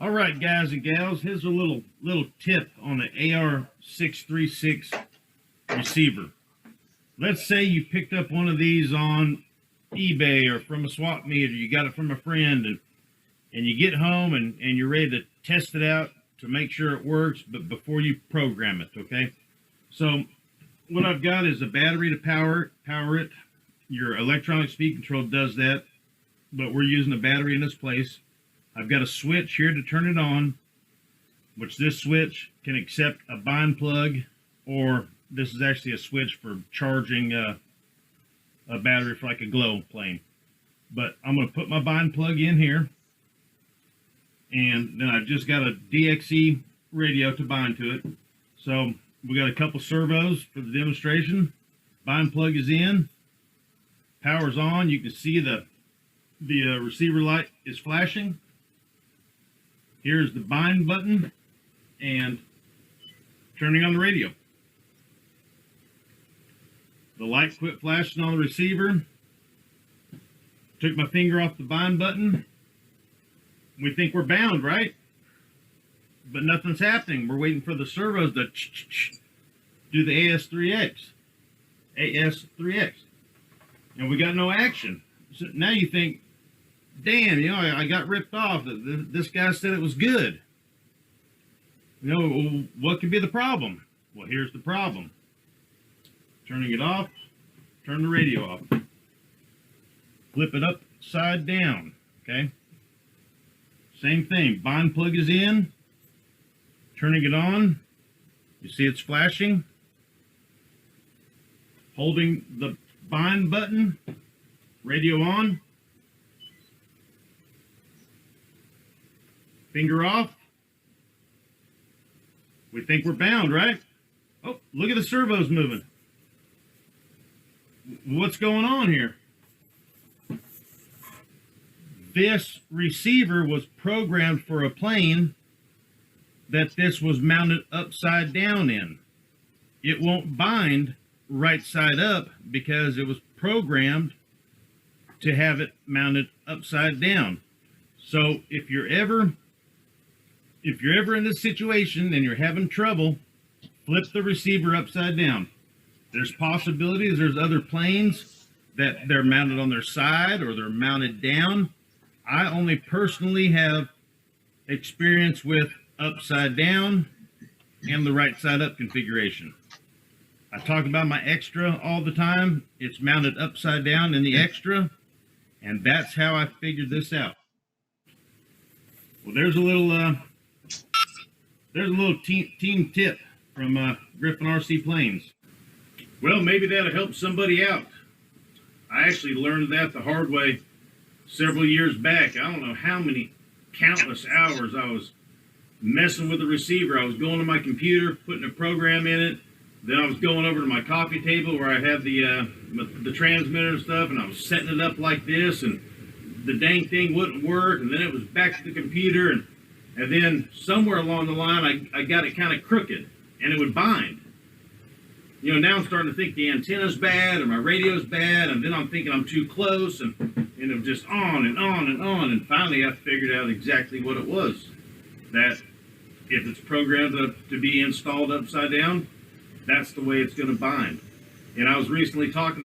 All right, guys and gals, here's a little tip on the AS3X receiver. Let's say you picked up one of these on eBay or from a swap meet, or you got it from a friend, and you get home and you're ready to test it out to make sure it works, but before you program it, okay? So what I've got is a battery to power it. Your electronic speed control does that, but we're using a battery in this place. I've got a switch here to turn it on, which this switch can accept a bind plug, or this is actually a switch for charging a battery for like a glow plane. But I'm going to put my bind plug in here, and then I've just got a DXE radio to bind to it. So we got a couple servos for the demonstration. Bind plug is in, power's on. You can see the receiver light is flashing. Here's the bind button and turning on the radio. The light quit flashing on the receiver. Took my finger off the bind button. We think we're bound, right? But nothing's happening. We're waiting for the servos to do the AS3X. And we got no action. So now you think, damn, you know, I got ripped off. This guy said it was good. You know, what could be the problem? Well, here's the problem. Turning it off, turn the radio off. Flip it upside down, okay? Same thing, bind plug is in, turning it on. You see it's flashing. Holding the bind button, radio on. Finger off. We think we're bound, right? Oh, look at the servos moving. What's going on here? This receiver was programmed for a plane that this was mounted upside down in. It won't bind right side up because it was programmed to have it mounted upside down. So if you're ever in this situation and you're having trouble, flip the receiver upside down. There's possibilities, there's other planes that they're mounted on their side or they're mounted down. I only personally have experience with upside down and the right side up configuration. I talk about my extra all the time. It's mounted upside down in the extra, and that's how I figured this out. Well, there's a little team tip from Griffin RC Planes. Well, maybe that'll help somebody out. I actually learned that the hard way several years back. I don't know how many countless hours I was messing with the receiver. I was going to my computer, putting a program in it. Then I was going over to my coffee table where I had the transmitter and stuff, and I was setting it up like this, and the dang thing wouldn't work. And then it was back to the computer, and then somewhere along the line, I got it kind of crooked, and it would bind. You know, now I'm starting to think the antenna's bad, or my radio's bad, and then I'm thinking I'm too close, and it was just on and on and on, and finally I figured out exactly what it was. That if it's programmed to be installed upside down, that's the way it's going to bind. And I was recently talking